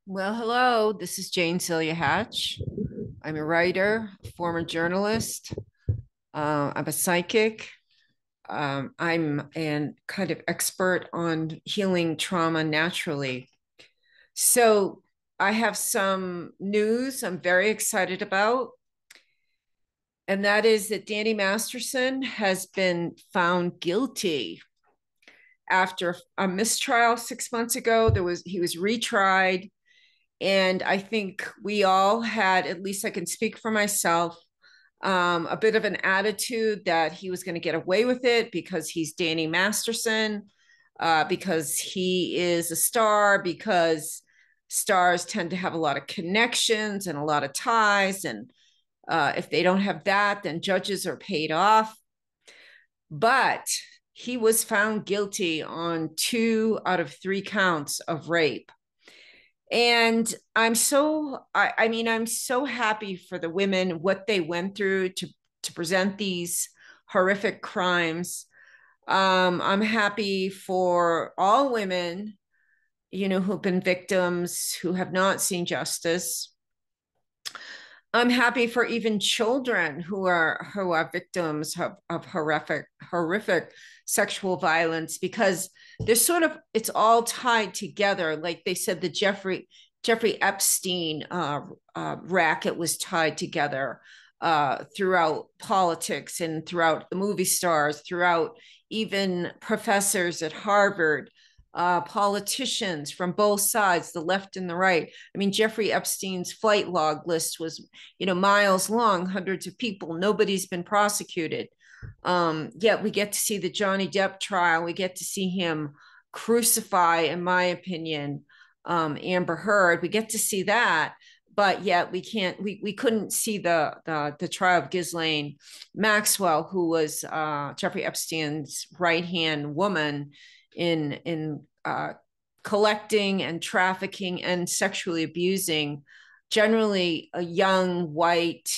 Well, hello. This is Jane Celia Hatch. I'm a writer, a former journalist. I'm a psychic. I'm an kind of expert on healing trauma naturally. So I have some news I'm very excited about, and that is that Danny Masterson has been found guilty after a mistrial 6 months ago. He was retried. And I think we all had, at least I can speak for myself, a bit of an attitude that he was going to get away with it because he's Danny Masterson, because he is a star, because stars tend to have a lot of connections and a lot of ties. And if they don't have that, then judges are paid off. But he was found guilty on 2 out of 3 counts of rape. And I'm so happy for the women, what they went through to present these horrific crimes. I'm happy for all women, who've been victims, who have not seen justice. I'm happy for even children who are victims of horrific sexual violence, because there's sort of, it's all tied together. Like they said, the Jeffrey Epstein racket was tied together throughout politics and throughout the movie stars, throughout even professors at Harvard, politicians from both sides, the left and the right. I mean, Jeffrey Epstein's flight log list was, miles long, hundreds of people. Nobody's been prosecuted. Yet we get to see the Johnny Depp trial. We get to see him crucify, in my opinion, Amber Heard. We get to see that, but yet we couldn't see the trial of Ghislaine Maxwell, who was Jeffrey Epstein's right hand woman in collecting and trafficking and sexually abusing generally a young white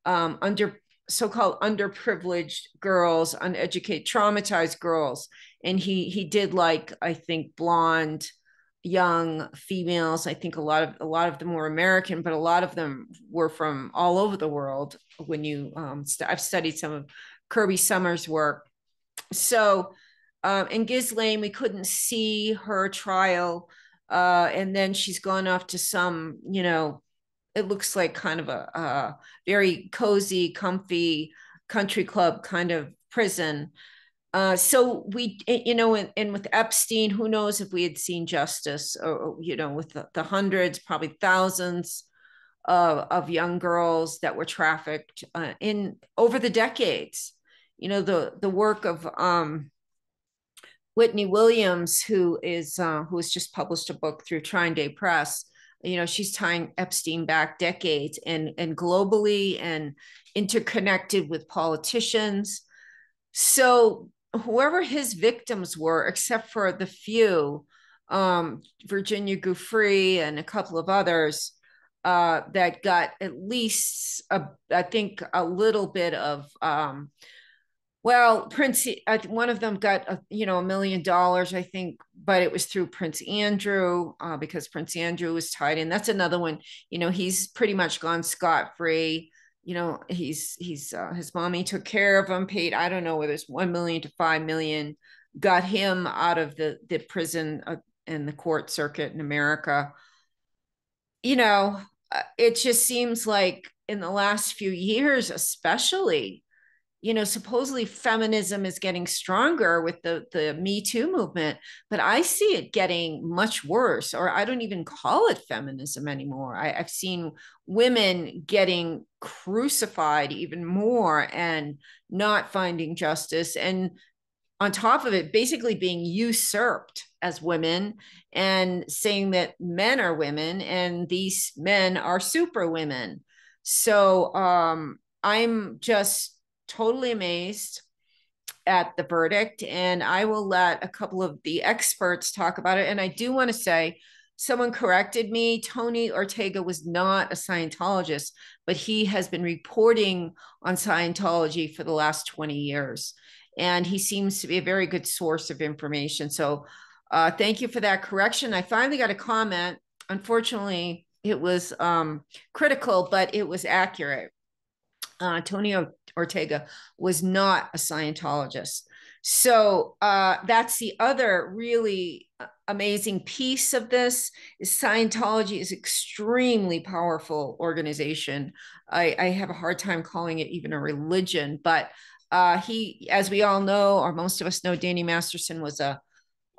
under so-called underprivileged girls, uneducated, traumatized girls. And he did, like, I think, blonde young females. I think a lot of them were American, but a lot of them were from all over the world. When I've studied some of Kirby Summers' work. So in Ghislaine, we couldn't see her trial. And then she's gone off to some, it looks like kind of a very cozy, comfy country club kind of prison. So and with Epstein, who knows if we had seen justice, or, with the hundreds, probably thousands of young girls that were trafficked in over the decades. The work of Whitney Williams, who has just published a book through TrineDay Press. She's tying Epstein back decades, and globally, and interconnected with politicians. So whoever his victims were, except for the few, Virginia Giuffre and a couple of others, that got at least, I think, a little bit of well, Prince, one of them got $1 million, I think, but it was through Prince Andrew, because Prince Andrew was tied in. That's another one. He's pretty much gone scot free. He's his mommy took care of him, paid, I don't know whether it's 1 million to 5 million, got him out of the prison and the court circuit in America. You know, it just seems like in the last few years, especially, supposedly feminism is getting stronger with the Me Too movement, but I see it getting much worse, or I don't even call it feminism anymore. I've seen women getting crucified even more and not finding justice. And on top of it, basically being usurped as women and saying that men are women and these men are super women. So I'm just totally amazed at the verdict, and I will let a couple of the experts talk about it. And I do want to say, someone corrected me. Tony Ortega was not a Scientologist, but he has been reporting on Scientology for the last 20 years. And he seems to be a very good source of information. So thank you for that correction. I finally got a comment unfortunately, it was critical, but it was accurate. Tony Ortega was not a Scientologist. So that's the other really amazing piece of this is Scientology is extremely powerful organization. I have a hard time calling it even a religion, but he, as we all know, or most of us know, Danny Masterson was a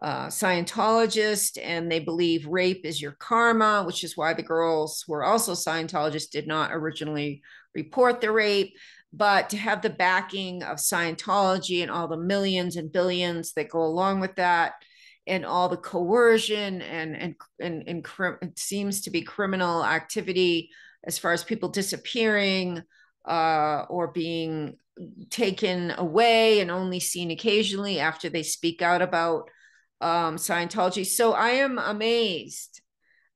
Scientologist, and they believe rape is your karma, which is why the girls who are also Scientologists did not originally report the rape. But to have the backing of Scientology and all the millions and billions that go along with that, and all the coercion and it seems to be criminal activity as far as people disappearing or being taken away and only seen occasionally after they speak out about Scientology. So I am amazed.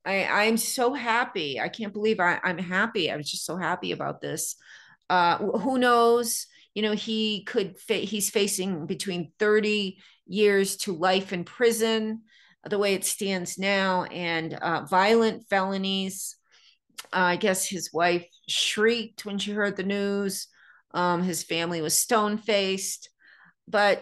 I'm so happy. I can't believe I'm happy. I was just so happy about this. Who knows? You know, he's facing between 30 years to life in prison, the way it stands now, and violent felonies. I guess his wife shrieked when she heard the news. His family was stone faced, but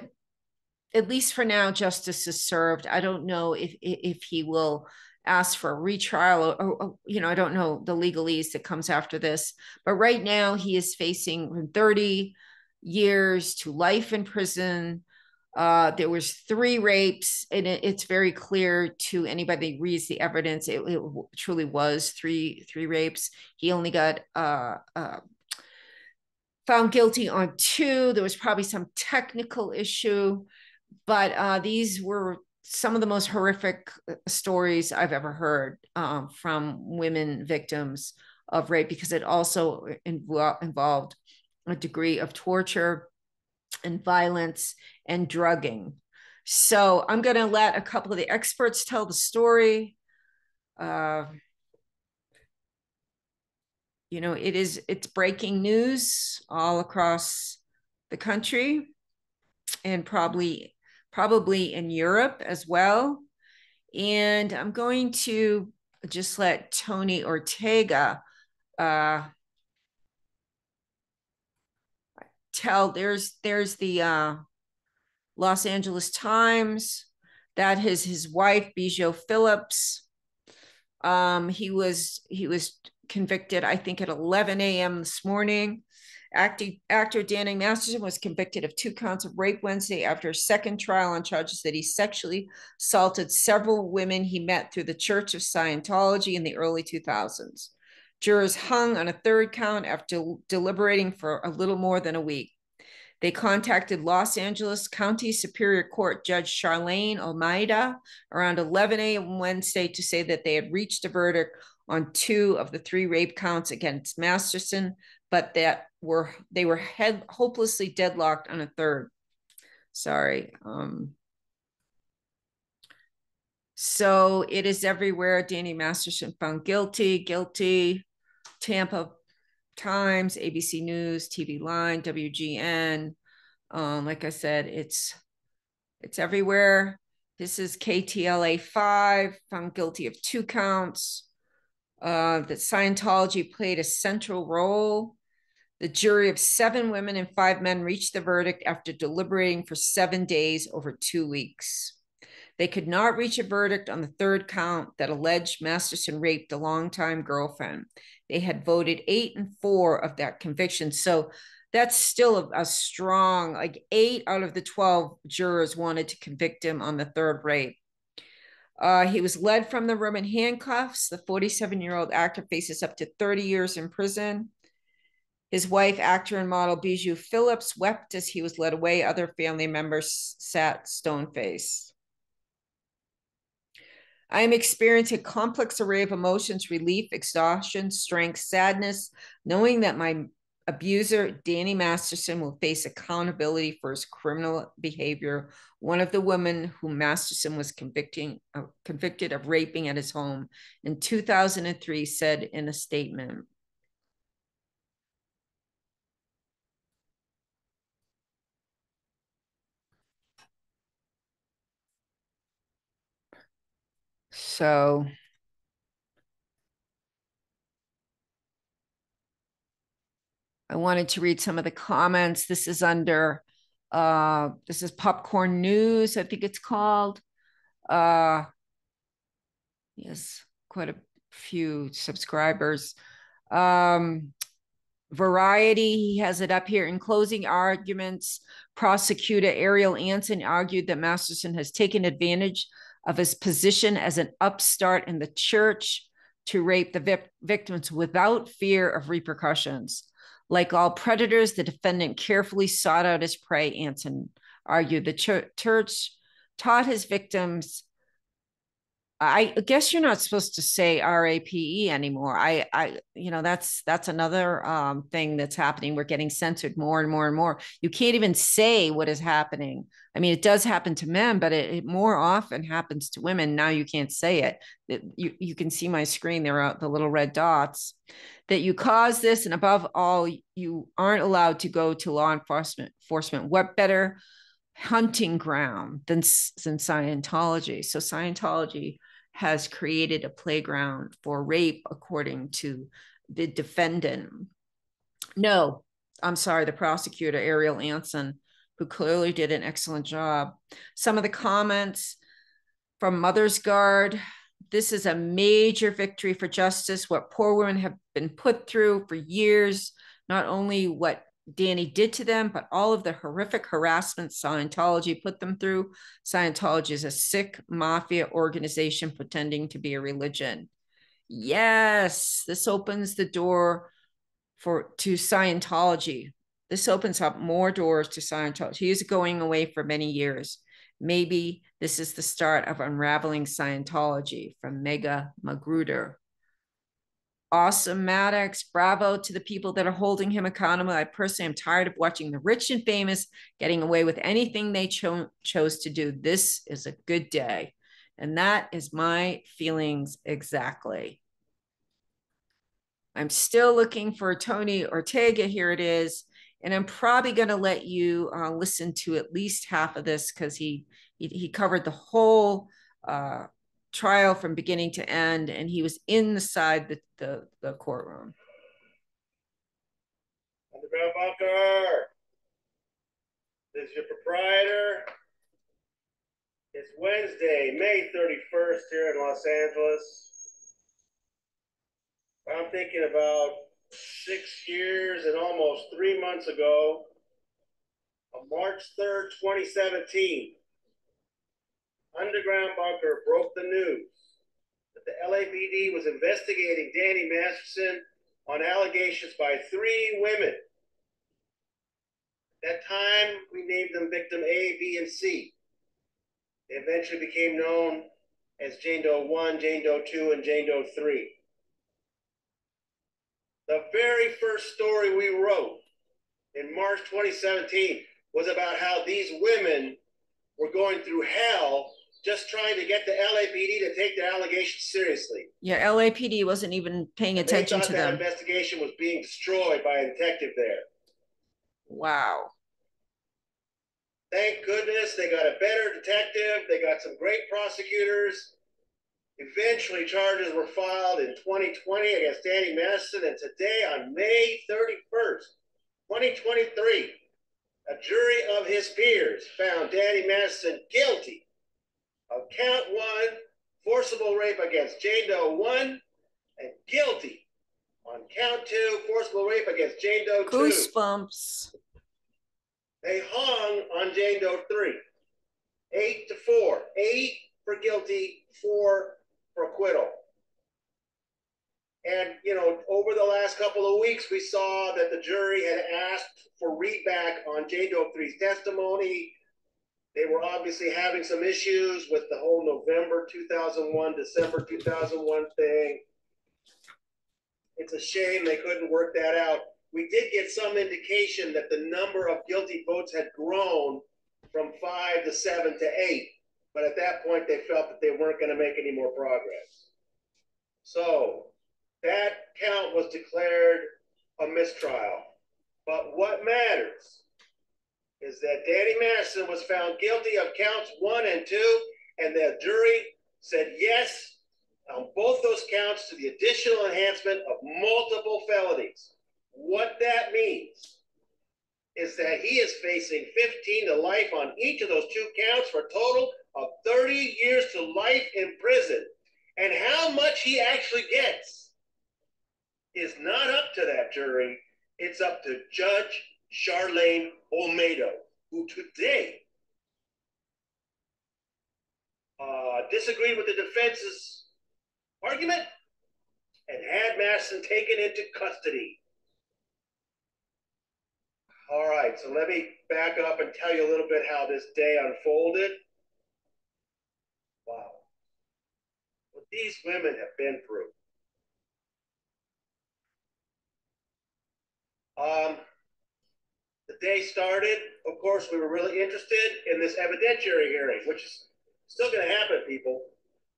at least for now, justice is served. I don't know if he will ask for a retrial or, you know, I don't know the legalese that comes after this. But right now, he is facing from 30 years to life in prison. There was 3 rapes, and it's very clear to anybody who reads the evidence. It truly was three rapes. He only got found guilty on 2. There was probably some technical issue, but these were some of the most horrific stories I've ever heard from women victims of rape, because it also involved a degree of torture and violence and drugging. So I'm going to let a couple of the experts tell the story. You know, it's breaking news all across the country, and probably in Europe as well. And I'm going to just let Tony Ortega tell. There's the Los Angeles Times. That is his wife, Bijou Phillips. He was convicted, I think, at 11 a.m. this morning. Actor Danny Masterson was convicted of 2 counts of rape Wednesday after a second trial on charges that he sexually assaulted several women he met through the Church of Scientology in the early 2000s. Jurors hung on a 3rd count after deliberating for a little more than a week. They contacted Los Angeles County Superior Court Judge Charlene Almeida around 11 a.m. Wednesday to say that they had reached a verdict on 2 of the 3 rape counts against Masterson, but that they were hopelessly deadlocked on a 3rd. Sorry. So it is everywhere. Danny Masterson found guilty. Tampa Times, ABC News, TV Line, WGN. Like I said, it's everywhere. This is KTLA 5, found guilty of 2 counts. That Scientology played a central role. The jury of 7 women and 5 men reached the verdict after deliberating for 7 days over 2 weeks. They could not reach a verdict on the 3rd count that alleged Masterson raped a longtime girlfriend. They had voted 8 and 4 of that conviction. So that's still a strong, like 8 out of the 12 jurors wanted to convict him on the 3rd rape. He was led from the room in handcuffs. The 47-year-old actor faces up to 30 years in prison. His wife, actor and model Bijou Phillips, wept as he was led away. Other family members sat stone-faced. I am experiencing a complex array of emotions: relief, exhaustion, strength, sadness, knowing that my abuser, Danny Masterson, will face accountability for his criminal behavior. One of the women whom Masterson was convicted of raping at his home in 2003 said in a statement. So I wanted to read some of the comments. This is under, this is Popcorn News, I think it's called. Yes, quite a few subscribers. Variety, he has it up here. In closing arguments, prosecutor Ariel Anson argued that Masterson has taken advantage of his position as an upstart in the church to rape the victims without fear of repercussions. Like all predators, the defendant carefully sought out his prey, Anson argued. The church taught his victims. I guess you're not supposed to say RAPE anymore. That's another thing that's happening. We're getting censored more and more and more. You can't even say what is happening. I mean, it does happen to men, but it more often happens to women. Now you can't say it. You can see my screen. There are the little red dots. That you caused this, and above all, you aren't allowed to go to law enforcement. What better hunting ground than Scientology? So Scientology has created a playground for rape, according to the defendant. No, I'm sorry, the prosecutor, Ariel Anson, who clearly did an excellent job. Some of the comments from Mother's Guard. This is a major victory for justice. What poor women have been put through for years, not only what Danny did to them, but all of the horrific harassment Scientology put them through. Scientology is a sick mafia organization pretending to be a religion. Yes, this opens the door to Scientology. This opens up more doors to Scientology. He is going away for many years. Maybe this is the start of unraveling Scientology. From Mega Magruder. Awesome, Maddox. Bravo to the people that are holding him accountable. I personally am tired of watching the rich and famous getting away with anything they chose to do. This is a good day. And that is my feelings exactly. I'm still looking for Tony Ortega. Here it is. And I'm probably going to let you listen to at least half of this, because he covered the whole trial from beginning to end, and he was inside the courtroom. Underground bunker. This is your proprietor. It's Wednesday, May 31st here in Los Angeles. I'm thinking about 6 years and almost 3 months ago, on March 3rd, 2017, Underground Bunker broke the news that the LAPD was investigating Danny Masterson on allegations by 3 women. At that time, we named them victim A, B, and C. They eventually became known as Jane Doe 1, Jane Doe 2, and Jane Doe 3. The very first story we wrote in March 2017 was about how these women were going through hell just trying to get the LAPD to take their allegations seriously. Yeah, LAPD wasn't even paying attention to them. That investigation was being destroyed by a detective there. Wow. Thank goodness they got a better detective. They got some great prosecutors. Eventually, charges were filed in 2020 against Danny Masterson, and today, on May 31st, 2023, a jury of his peers found Danny Masterson guilty of count 1, forcible rape against Jane Doe 1, and guilty on count 2, forcible rape against Jane Doe 2. Goosebumps. They hung on Jane Doe 3, 8-4, 8 for guilty, 4 for acquittal. And, over the last couple of weeks, we saw that the jury had asked for readback on Jane Doe 3's testimony. They were obviously having some issues with the whole November 2001, December 2001 thing. It's a shame they couldn't work that out. We did get some indication that the number of guilty votes had grown from 5 to 7 to 8. But at that point, they felt that they weren't going to make any more progress. So that count was declared a mistrial. But what matters is that Danny Masterson was found guilty of counts 1 and 2, and the jury said yes on both those counts to the additional enhancement of multiple felonies. What that means is that he is facing 15 to life on each of those 2 counts for a total of 30 years to life in prison. And how much he actually gets is not up to that jury. It's up to Judge Charlene Olmedo, who today disagreed with the defense's argument and had Masterson taken into custody. All right, so let me back up and tell you a little bit how this day unfolded. Wow. What these women have been through. The day started, of course, we were really interested in this evidentiary hearing, which is still going to happen, people.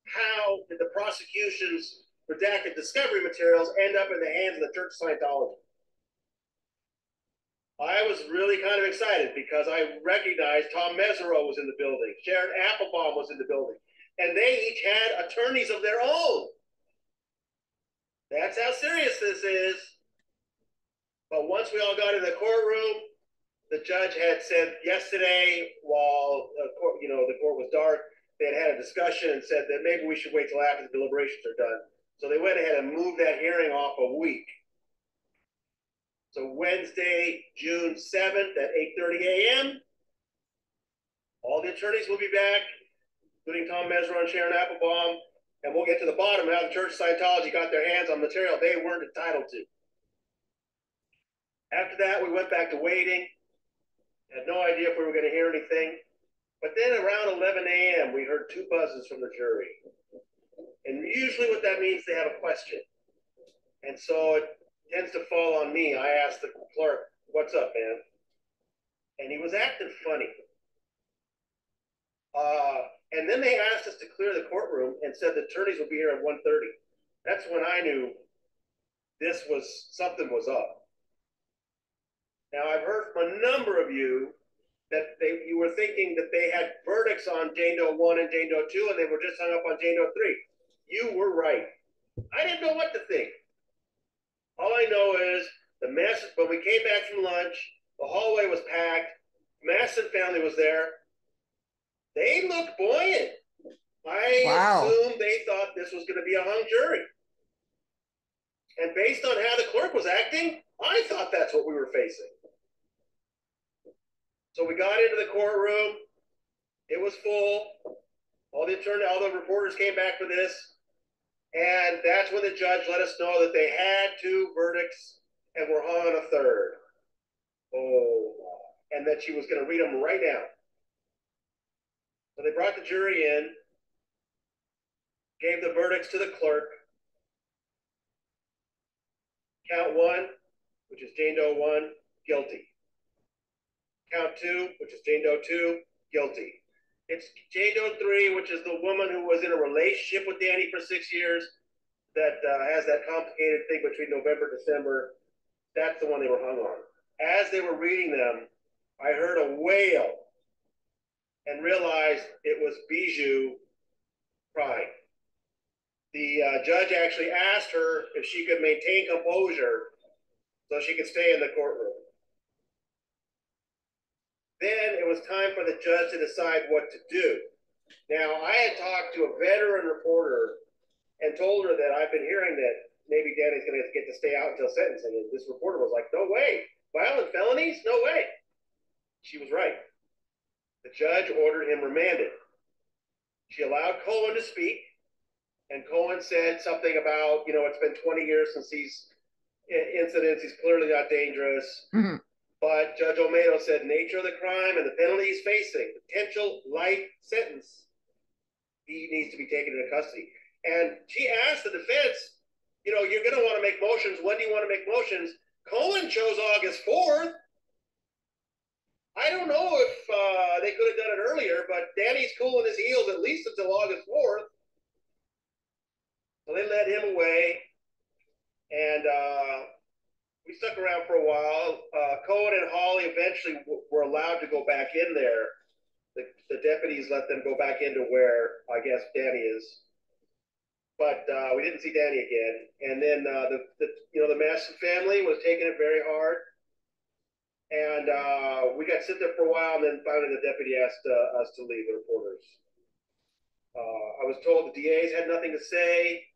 How did the prosecution's redacted discovery materials end up in the hands of the Church of Scientology? I was really kind of excited because I recognized Tom Mesereau was in the building, Sharon Applebaum was in the building, and they each had attorneys of their own. That's how serious this is. But once we all got in the courtroom, the judge had said yesterday, while the court was dark, they had a discussion and said that maybe we should wait till after the deliberations are done. So they went ahead and moved that hearing off a week. So Wednesday, June 7th at 8:30 a.m., all the attorneys will be back, including Tom Mesereau and Sharon Applebaum, and we'll get to the bottom of how the Church of Scientology got their hands on material they weren't entitled to. After that, we went back to waiting. Had no idea if we were going to hear anything. But then around 11 a.m., we heard 2 buzzes from the jury. And usually what that means, they have a question. And so it tends to fall on me. I asked the clerk, "What's up, man?" And he was acting funny. And then they asked us to clear the courtroom and said the attorneys will be here at 1:30. That's when I knew something was up. Now, I've heard from a number of you that you were thinking that they had verdicts on Jane Doe 1 and Jane Doe 2, and they were just hung up on Jane Doe 3. You were right. I didn't know what to think. All I know is when we came back from lunch, the hallway was packed. The Masterson family was there. They looked buoyant. I assumed they thought this was going to be a hung jury. And based on how the clerk was acting, I thought that's what we were facing. So we got into the courtroom. It was full. All the reporters came back for this. And that's when the judge let us know that they had 2 verdicts and were hung on a 3rd. Oh, and that she was going to read them right now. So they brought the jury in, gave the verdicts to the clerk. Count 1, which is Jane Doe 1, guilty. Count 2, which is Jane Doe 2, guilty. It's Jane Doe 3, which is the woman who was in a relationship with Danny for 6 years that has that complicated thing between November and December. That's the one they were hung on. As they were reading them, I heard a wail and realized it was Bijou crying. The judge actually asked her if she could maintain composure so she could stay in the courtroom. Then it was time for the judge to decide what to do. Now, I had talked to a veteran reporter and told her that I've been hearing that maybe Danny's going to get to stay out until sentencing. And this reporter was like, "No way. Violent felonies? No way." She was right. The judge ordered him remanded. She allowed Cohen to speak, and Cohen said something about, it's been 20 years since these incidents. He's clearly not dangerous. Mm-hmm. But Judge Olmedo said nature of the crime and the penalty he's facing, potential life sentence, he needs to be taken into custody. And she asked the defense, you're going to want to make motions. When do you want to make motions? Cohen chose August 4th. I don't know if they could have done it earlier, but Danny's cooling his heels at least until August 4th. So they led him away, and we stuck around for a while. Cohen and Hawley eventually were allowed to go back in there. The deputies let them go back into where, I guess, Danny is. but we didn't see Danny again. And then the Masterson family was taking it very hard, and we got sit there for a while, and then finally the deputy asked us to leave, the reporters. I was told the DAs had nothing to say.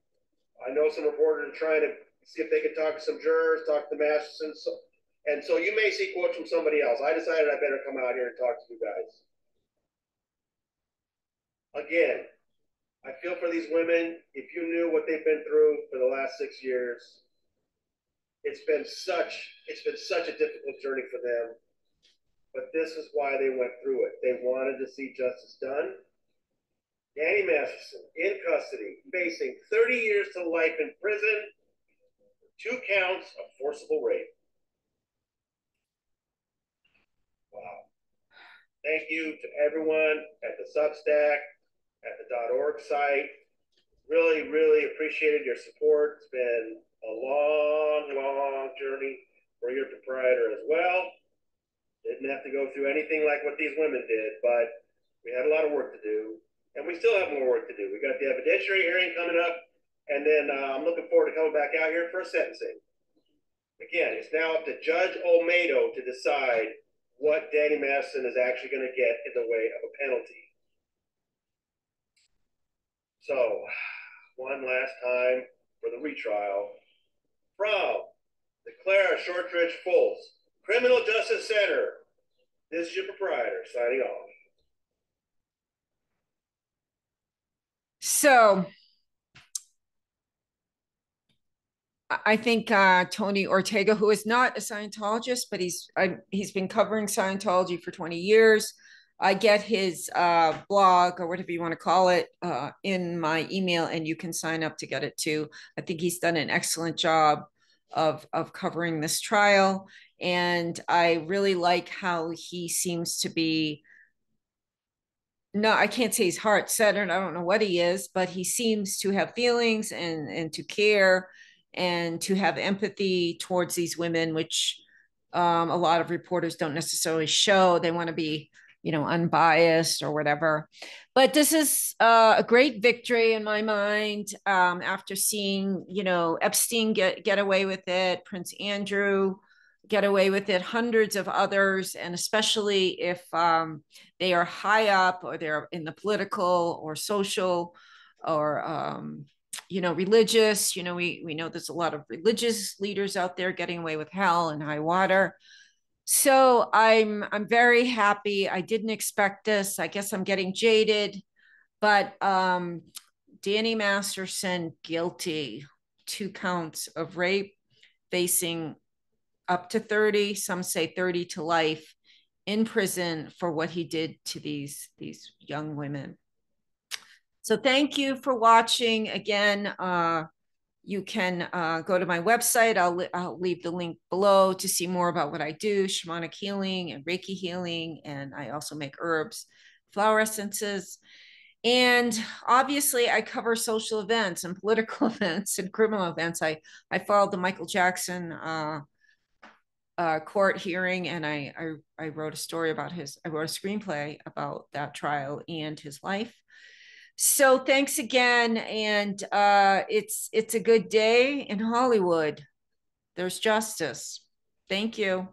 I know some reporters are trying to see if they could talk to some jurors, talk to the Mastersons. And so you may see quotes from somebody else. I decided I better come out here and talk to you guys. Again, I feel for these women. If you knew what they've been through for the last 6 years, it's been such a difficult journey for them. But this is why they went through it. They wanted to see justice done. Danny Masterson in custody, facing 30 years to life in prison for 2 counts of forcible rape. Wow. Thank you to everyone at the Substack, at the .org site. Really, really appreciated your support. It's been a long journey for your proprietor as well. Didn't have to go through anything like what these women did, but we had a lot of work to do, and we still have more work to do. We got the evidentiary hearing coming up, and then I'm looking forward to coming back out here for sentencing. Again, it's now up to Judge Olmedo to decide what Danny Masterson is actually going to get in the way of a penalty. So, one last time for the retrial from the Clara Shortridge Fultz Criminal Justice Center. This is your proprietor signing off. So I think Tony Ortega, who is not a Scientologist, but he's been covering Scientology for 20 years. I get his blog or whatever you want to call it in my email, and you can sign up to get it too. I think he's done an excellent job of covering this trial, and I really like how he seems to be. No, I can't say he's heart-centered. I don't know what he is, but he seems to have feelings and to care and to have empathy towards these women, which a lot of reporters don't necessarily show. They want to be, unbiased or whatever. But this is a great victory in my mind after seeing, Epstein get away with it, Prince Andrew get away with it, hundreds of others, and especially if they are high up or they're in the political or social or religious. We know there's a lot of religious leaders out there getting away with hell and high water. So I'm very happy. I didn't expect this. I guess I'm getting jaded, but Danny Masterson guilty, 2 counts of rape, facing up to 30, some say 30 to life in prison for what he did to these young women. So thank you for watching. Again, you can go to my website. I'll leave the link below to see more about what I do, shamanic healing and Reiki healing. And I also make herbs, flower essences. And obviously I cover social events and political events and criminal events. I followed the Michael Jackson court hearing, and I wrote a story about I wrote a screenplay about that trial and his life. So thanks again, and it's a good day in Hollywood. There's justice. Thank you.